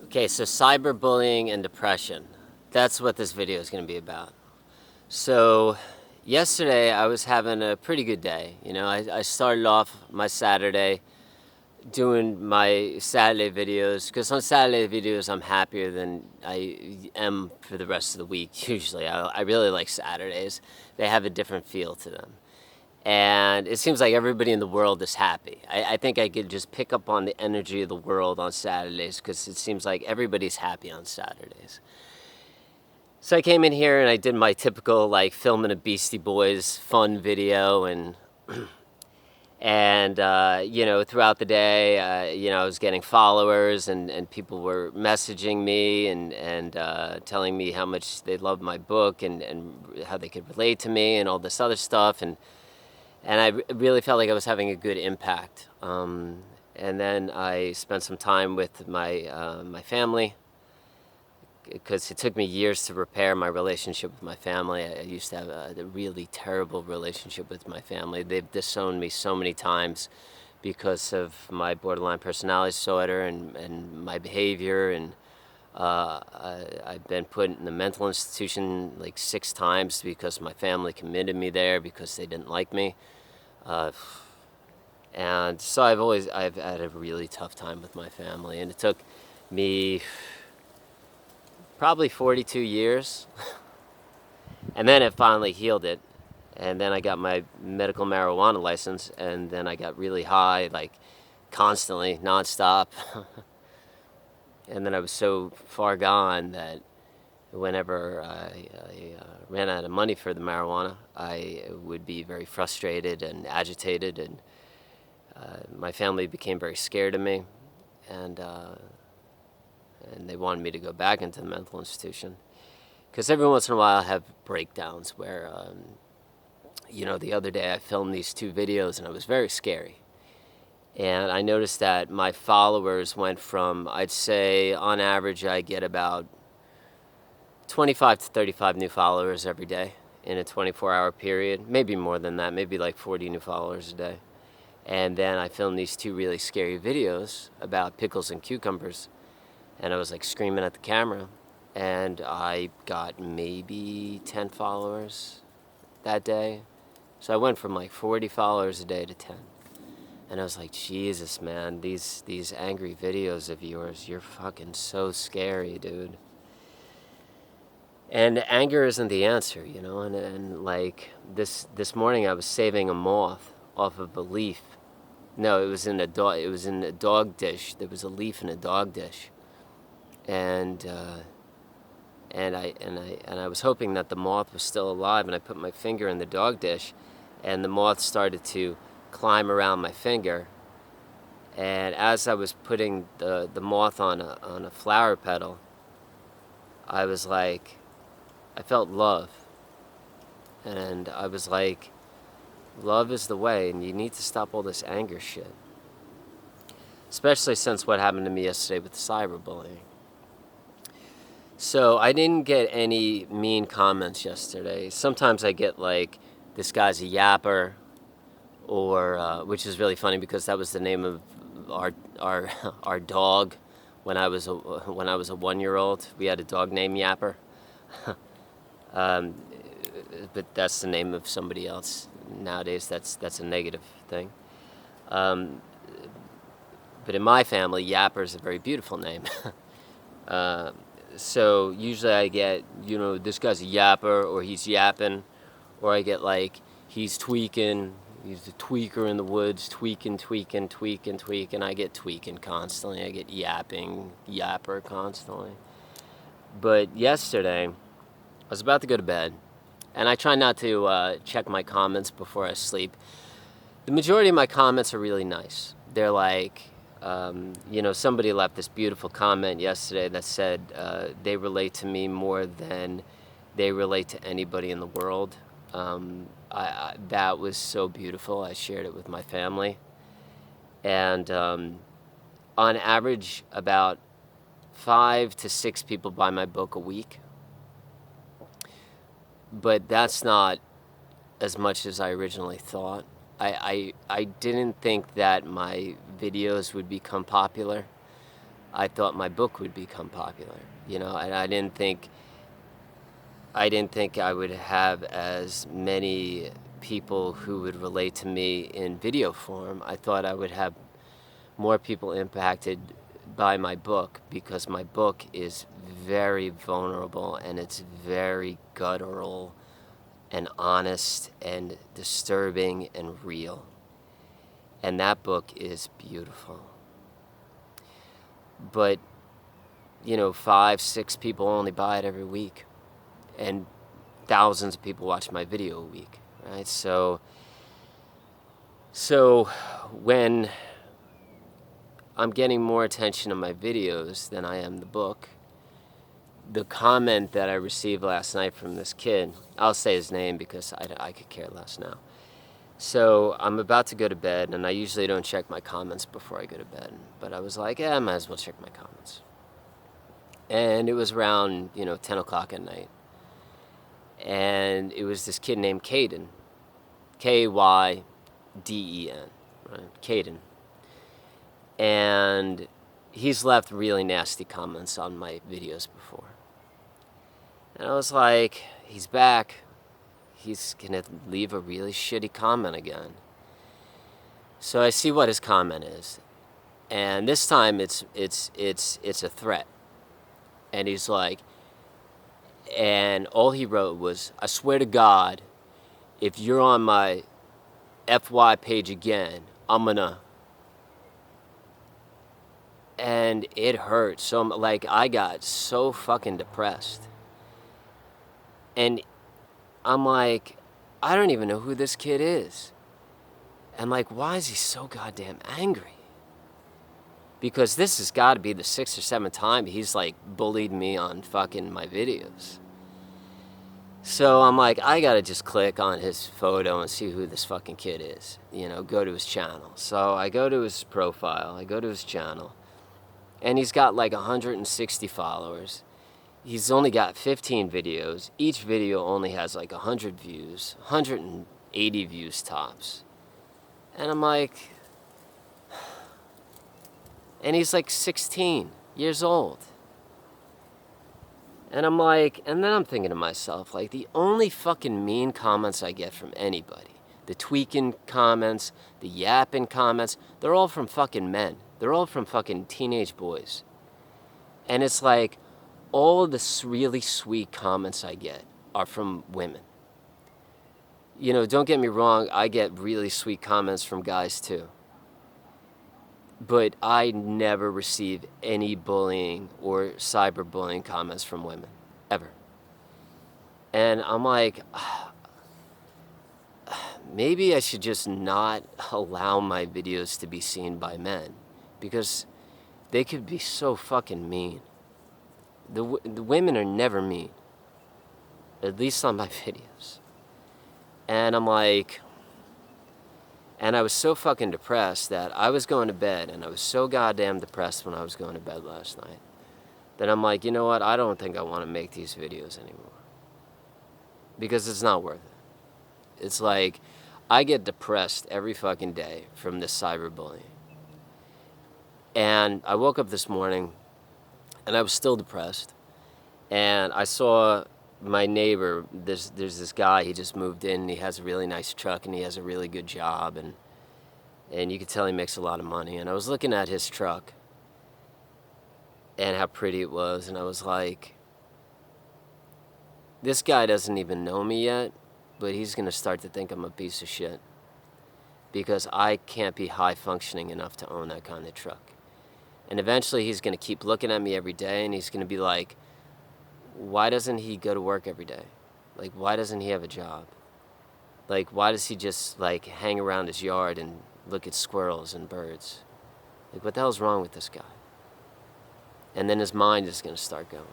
Okay, so cyberbullying and depression. That's what this video is going to be about. So, yesterday I was having a pretty good day. I started off my Saturday doing my Saturday videos because on Saturday videos I'm happier than I am for the rest of the week usually. I really like Saturdays, they have a different feel to them. And it seems like everybody in the world is happy. I think I could just pick up on the energy of the world on Saturdays because it seems like everybody's happy on Saturdays. So I came in here and I did my typical like filming a Beastie Boys fun video and throughout the day, I was getting followers and people were messaging me and telling me how much they loved my book and how they could relate to me and all this other stuff. And I really felt like I was having a good impact. And then I spent some time with my family because it took me years to repair my relationship with my family. I used to have a really terrible relationship with my family. They've disowned me so many times because of my borderline personality disorder and my behavior. And I've been put in the mental institution like 6 times because my family committed me there because they didn't like me. And so I've had a really tough time with my family, and it took me probably 42 years, and then it finally healed it, and then I got my medical marijuana license, and then I got really high, like constantly, nonstop, and then I was so far gone that whenever I ran out of money for the marijuana, I would be very frustrated and agitated, and my family became very scared of me, and they wanted me to go back into the mental institution. Because every once in a while I have breakdowns where, the other day I filmed these 2 videos and it was very scary. And I noticed that my followers went from, I'd say on average I get about 25 to 35 new followers every day in a 24-hour period, maybe more than that, maybe like 40 new followers a day. And then I filmed these 2 really scary videos about pickles and cucumbers, and I was like screaming at the camera, and I got maybe 10 followers that day. So I went from like 40 followers a day to 10. And I was like, Jesus, man, these angry videos of yours, you're fucking so scary, dude. And anger isn't the answer, and like this morning I was saving a moth off of a leaf. No, it was in a dog dish. There was a leaf in a dog dish. And I was hoping that the moth was still alive, and I put my finger in the dog dish and the moth started to climb around my finger. And as I was putting the moth on a flower petal, I was like, I felt love. And I was like, love is the way, and you need to stop all this anger shit. Especially since what happened to me yesterday with the cyberbullying. So I didn't get any mean comments yesterday. Sometimes I get like, this guy's a yapper, or which is really funny because that was the name of our dog when I was a 1-year-old. We had a dog named Yapper. But that's the name of somebody else nowadays. That's a negative thing. But in my family, Yapper is a very beautiful name. So usually I get, this guy's a yapper, or he's yapping, or I get like, he's tweaking, he's a tweaker in the woods, tweaking, and I get tweaking constantly. I get yapping, yapper constantly. But yesterday, I was about to go to bed, and I try not to check my comments before I sleep. The majority of my comments are really nice. They're like, somebody left this beautiful comment yesterday that said they relate to me more than they relate to anybody in the world. That was so beautiful. I shared it with my family. And on average, about 5 to 6 people buy my book a week. But that's not as much as I originally thought. I didn't think that my videos would become popular. I thought my book would become popular, and I didn't think I would have as many people who would relate to me in video form. I thought I would have more people impacted by my book, because my book is very vulnerable and it's very guttural and honest and disturbing and real. And that book is beautiful. But, 5, 6 people only buy it every week. And thousands of people watch my video a week, right? So when I'm getting more attention on my videos than I am the book, the comment that I received last night from this kid, I'll say his name because I could care less now. So I'm about to go to bed, and I usually don't check my comments before I go to bed. But I was like, I might as well check my comments. And it was around, 10 o'clock at night. And it was this kid named Caden. Kayden, right? Caden. And he's left really nasty comments on my videos before. And I was like, he's back. He's gonna leave a really shitty comment again. So I see what his comment is. And this time it's a threat. And he's like, and all he wrote was, I swear to God, if you're on my FY page again, I'm gonna. And it hurt. So, like, I got so fucking depressed. And I'm like, I don't even know who this kid is. And, like, why is he so goddamn angry? Because this has got to be the 6th or 7th time he's, like, bullied me on fucking my videos. So I'm like, I gotta just click on his photo and see who this fucking kid is. Go to his channel. So I go to his profile, I go to his channel, and he's got like 160 followers. He's only got 15 videos. Each video only has like 100 views, 180 views tops. And I'm like, and he's like 16 years old. And I'm like, and then I'm thinking to myself, like, the only fucking mean comments I get from anybody, the tweaking comments, the yapping comments, they're all from fucking men. They're all from fucking teenage boys. And it's like, all the really sweet comments I get are from women. Don't get me wrong, I get really sweet comments from guys too. But I never receive any bullying or cyberbullying comments from women, ever. And I'm like, maybe I should just not allow my videos to be seen by men, because they could be so fucking mean. The women are never mean, at least on my videos. And I'm like, and I was so fucking depressed that I was going to bed, and I was so goddamn depressed when I was going to bed last night, that I'm like, you know what, I don't think I want to make these videos anymore. Because it's not worth it. It's like, I get depressed every fucking day from this cyberbullying. And I woke up this morning, and I was still depressed. And I saw my neighbor, there's this guy, he just moved in, and he has a really nice truck, and he has a really good job, and you could tell he makes a lot of money. And I was looking at his truck and how pretty it was, and I was like, this guy doesn't even know me yet, but he's going to start to think I'm a piece of shit, because I can't be high functioning enough to own that kind of truck. And eventually he's going to keep looking at me every day, and he's going to be like, why doesn't he go to work every day? Like, why doesn't he have a job? Like, why does he just, like, hang around his yard and look at squirrels and birds? Like, what the hell's wrong with this guy? And then his mind is going to start going.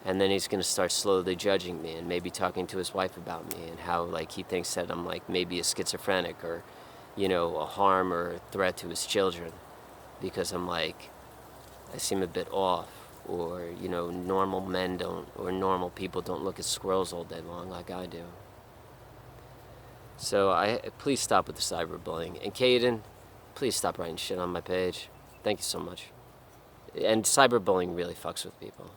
And then he's going to start slowly judging me, and maybe talking to his wife about me, and how, like, he thinks that I'm, like, maybe a schizophrenic, or, a harm or a threat to his children, because I'm, like, I seem a bit off. Or, normal men don't, or normal people don't look at squirrels all day long like I do. So please stop with the cyberbullying. And Caden, please stop writing shit on my page. Thank you so much. And cyberbullying really fucks with people.